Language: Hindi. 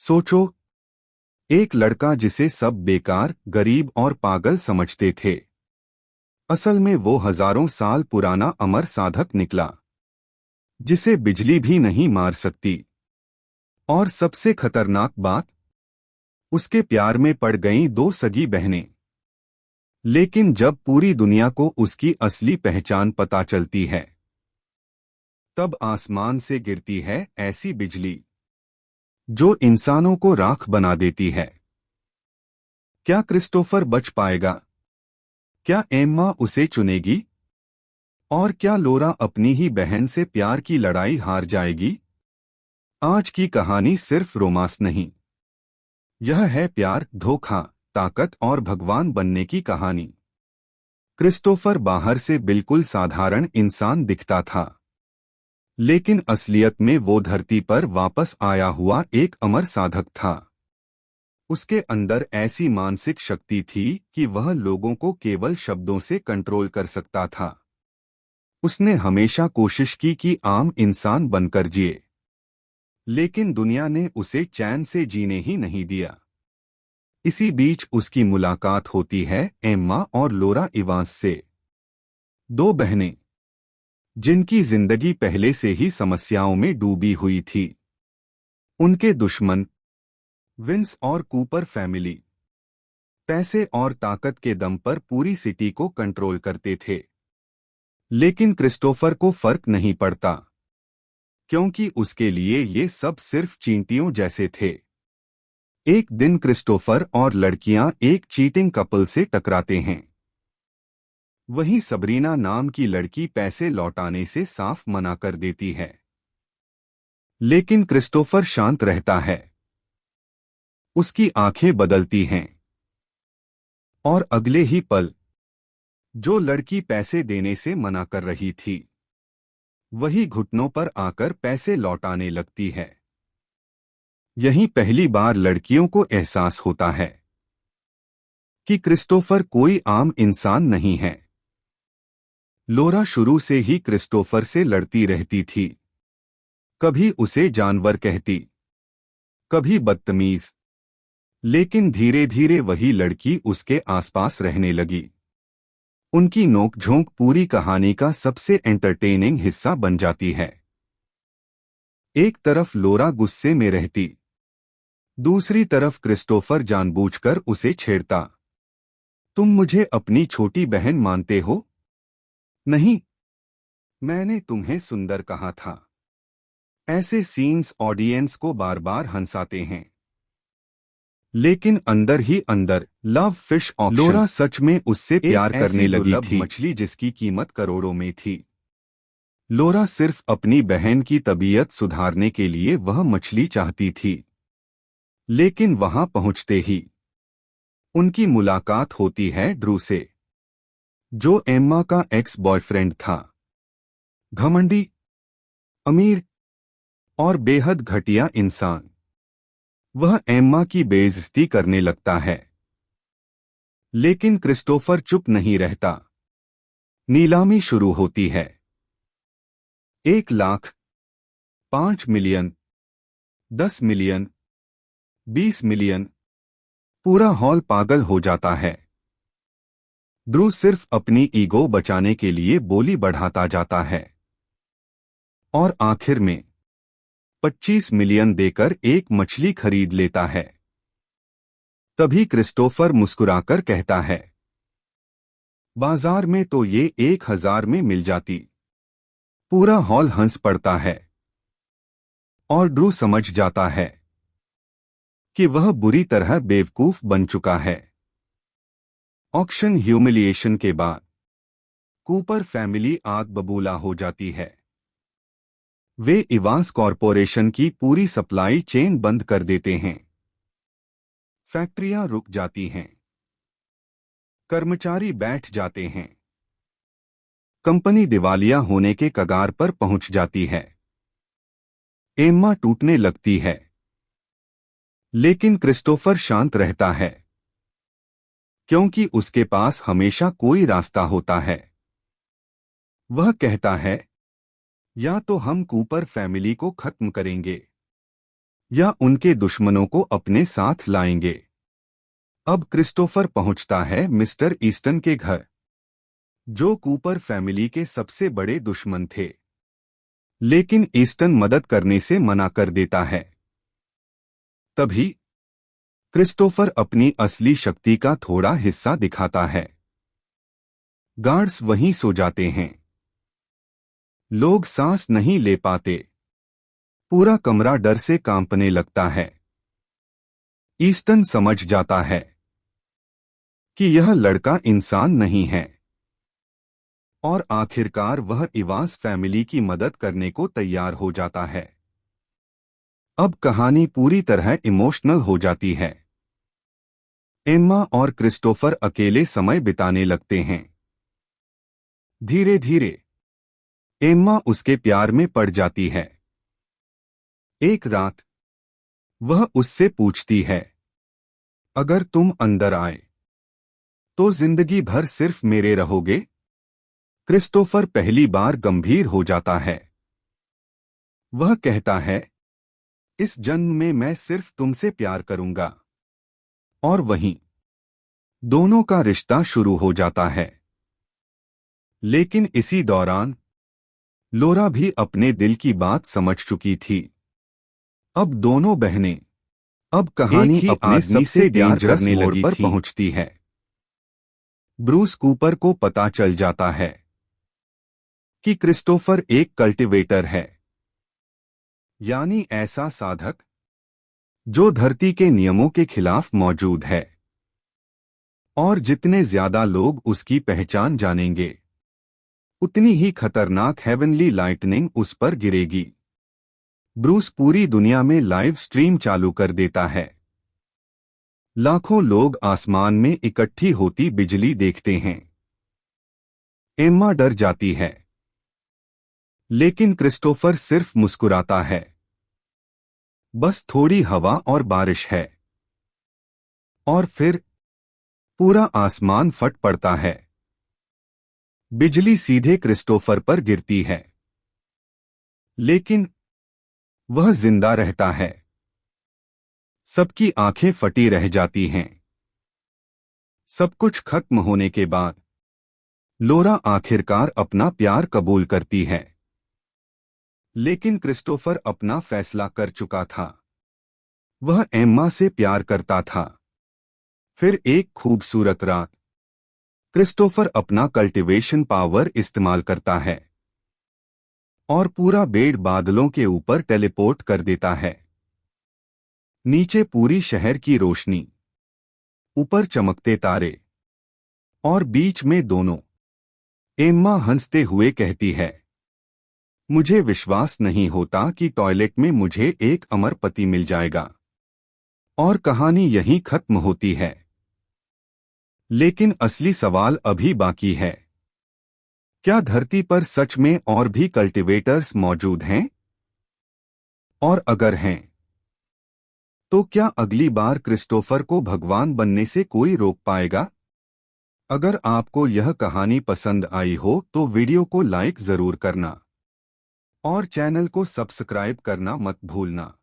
सोचो, एक लड़का जिसे सब बेकार, गरीब और पागल समझते थे, असल में वो हजारों साल पुराना अमर साधक निकला, जिसे बिजली भी नहीं मार सकती। और सबसे खतरनाक बात, उसके प्यार में पड़ गईं दो सगी बहनें। लेकिन जब पूरी दुनिया को उसकी असली पहचान पता चलती है, तब आसमान से गिरती है ऐसी बिजली जो इंसानों को राख बना देती है। क्या क्रिस्टोफर बच पाएगा? क्या एम्मा उसे चुनेगी? और क्या लोरा अपनी ही बहन से प्यार की लड़ाई हार जाएगी? आज की कहानी सिर्फ रोमांस नहीं, यह है प्यार, धोखा, ताकत और भगवान बनने की कहानी। क्रिस्टोफर बाहर से बिल्कुल साधारण इंसान दिखता था, लेकिन असलियत में वो धरती पर वापस आया हुआ एक अमर साधक था। उसके अंदर ऐसी मानसिक शक्ति थी कि वह लोगों को केवल शब्दों से कंट्रोल कर सकता था। उसने हमेशा कोशिश की कि आम इंसान बनकर जिए, लेकिन दुनिया ने उसे चैन से जीने ही नहीं दिया। इसी बीच उसकी मुलाकात होती है एम्मा और लोरा इवांस से, दो बहनें जिनकी जिंदगी पहले से ही समस्याओं में डूबी हुई थी। उनके दुश्मन विंस और कूपर फैमिली पैसे और ताकत के दम पर पूरी सिटी को कंट्रोल करते थे। लेकिन क्रिस्टोफर को फर्क नहीं पड़ता, क्योंकि उसके लिए ये सब सिर्फ चींटियों जैसे थे। एक दिन क्रिस्टोफर और लड़कियां एक चीटिंग कपल से टकराते हैं। वहीं सबरीना नाम की लड़की पैसे लौटाने से साफ मना कर देती है। लेकिन क्रिस्टोफर शांत रहता है। उसकी आंखें बदलती हैं, और अगले ही पल जो लड़की पैसे देने से मना कर रही थी, वही घुटनों पर आकर पैसे लौटाने लगती है। यही पहली बार लड़कियों को एहसास होता है कि क्रिस्टोफर कोई आम इंसान नहीं है। लोरा शुरू से ही क्रिस्टोफर से लड़ती रहती थी। कभी उसे जानवर कहती, कभी बदतमीज। लेकिन धीरे धीरे वही लड़की उसके आसपास रहने लगी। उनकी नोकझोंक पूरी कहानी का सबसे एंटरटेनिंग हिस्सा बन जाती है। एक तरफ लोरा गुस्से में रहती, दूसरी तरफ क्रिस्टोफर जानबूझकर उसे छेड़ता। तुम मुझे अपनी छोटी बहन मानते हो? नहीं, मैंने तुम्हें सुंदर कहा था। ऐसे सीन्स ऑडियंस को बार बार हंसाते हैं। लेकिन अंदर ही अंदर लव फिश ऑप्शन, लोरा सच में उससे प्यार करने लगी थी, मछली जिसकी कीमत करोड़ों में थी। लोरा सिर्फ अपनी बहन की तबीयत सुधारने के लिए वह मछली चाहती थी। लेकिन वहां पहुंचते ही उनकी मुलाकात होती है ड्रू से, जो एम्मा का एक्स बॉयफ्रेंड था। घमंडी, अमीर और बेहद घटिया इंसान। वह एम्मा की बेइज्जती करने लगता है। लेकिन क्रिस्टोफर चुप नहीं रहता। नीलामी शुरू होती है। 1 लाख, 5 मिलियन, 10 मिलियन, 20 मिलियन। पूरा हॉल पागल हो जाता है। ड्रू सिर्फ अपनी ईगो बचाने के लिए बोली बढ़ाता जाता है, और आखिर में 25 मिलियन देकर एक मछली खरीद लेता है। तभी क्रिस्टोफर मुस्कुराकर कहता है, बाजार में तो ये 1000 में मिल जाती। पूरा हॉल हंस पड़ता है, और ड्रू समझ जाता है कि वह बुरी तरह बेवकूफ बन चुका है। ऑक्शन ह्यूमिलिएशन के बाद कूपर फैमिली आग बबूला हो जाती है। वे इवांस कॉरपोरेशन की पूरी सप्लाई चेन बंद कर देते हैं। फैक्ट्रियां रुक जाती हैं, कर्मचारी बैठ जाते हैं। कंपनी दिवालिया होने के कगार पर पहुंच जाती है। एम्मा टूटने लगती है। लेकिन क्रिस्टोफर शांत रहता है, क्योंकि उसके पास हमेशा कोई रास्ता होता है। वह कहता है, या तो हम कूपर फैमिली को खत्म करेंगे, या उनके दुश्मनों को अपने साथ लाएंगे। अब क्रिस्टोफर पहुंचता है मिस्टर ईस्टन के घर, जो कूपर फैमिली के सबसे बड़े दुश्मन थे। लेकिन ईस्टन मदद करने से मना कर देता है। तभी क्रिस्टोफर अपनी असली शक्ति का थोड़ा हिस्सा दिखाता है। गार्ड्स वहीं सो जाते हैं। लोग सांस नहीं ले पाते। पूरा कमरा डर से कांपने लगता है। ईस्टन समझ जाता है कि यह लड़का इंसान नहीं है, और आखिरकार वह इवांस फैमिली की मदद करने को तैयार हो जाता है। अब कहानी पूरी तरह इमोशनल हो जाती है। एम्मा और क्रिस्टोफर अकेले समय बिताने लगते हैं। धीरे धीरे एम्मा उसके प्यार में पड़ जाती है। एक रात वह उससे पूछती है, अगर तुम अंदर आए तो जिंदगी भर सिर्फ मेरे रहोगे? क्रिस्टोफर पहली बार गंभीर हो जाता है। वह कहता है, इस जन्म में मैं सिर्फ तुमसे प्यार करूंगा। और वहीं दोनों का रिश्ता शुरू हो जाता है। लेकिन इसी दौरान लोरा भी अपने दिल की बात समझ चुकी थी। अब दोनों बहनें अब कहानी एक ही अपने आदमी सबसे से प्यार डेंजरस करने मोड़ लगी पर थी। पहुंचती है। ब्रूस कूपर को पता चल जाता है कि क्रिस्टोफर एक कल्टिवेटर है, यानी ऐसा साधक जो धरती के नियमों के खिलाफ मौजूद है। और जितने ज्यादा लोग उसकी पहचान जानेंगे, उतनी ही खतरनाक हेवनली लाइटनिंग उस पर गिरेगी। ब्रूस पूरी दुनिया में लाइव स्ट्रीम चालू कर देता है। लाखों लोग आसमान में इकट्ठी होती बिजली देखते हैं। एम्मा डर जाती है, लेकिन क्रिस्टोफर सिर्फ मुस्कुराता है। बस थोड़ी हवा और बारिश है, और फिर पूरा आसमान फट पड़ता है। बिजली सीधे क्रिस्टोफर पर गिरती है, लेकिन वह जिंदा रहता है। सबकी आंखें फटी रह जाती हैं। सब कुछ खत्म होने के बाद लोरा आखिरकार अपना प्यार कबूल करती है। लेकिन क्रिस्टोफर अपना फैसला कर चुका था। वह एम्मा से प्यार करता था। फिर एक खूबसूरत रात क्रिस्टोफर अपना कल्टीवेशन पावर इस्तेमाल करता है और पूरा बेड़ बादलों के ऊपर टेलीपोर्ट कर देता है। नीचे पूरी शहर की रोशनी, ऊपर चमकते तारे, और बीच में दोनों। एम्मा हंसते हुए कहती है, मुझे विश्वास नहीं होता कि टॉयलेट में मुझे एक अमर पति मिल जाएगा। और कहानी यहीं खत्म होती है। लेकिन असली सवाल अभी बाकी है। क्या धरती पर सच में और भी कल्टीवेटर्स मौजूद हैं? और अगर हैं, तो क्या अगली बार क्रिस्टोफर को भगवान बनने से कोई रोक पाएगा? अगर आपको यह कहानी पसंद आई हो तो वीडियो को लाइक जरूर करना और चैनल को सब्सक्राइब करना मत भूलना।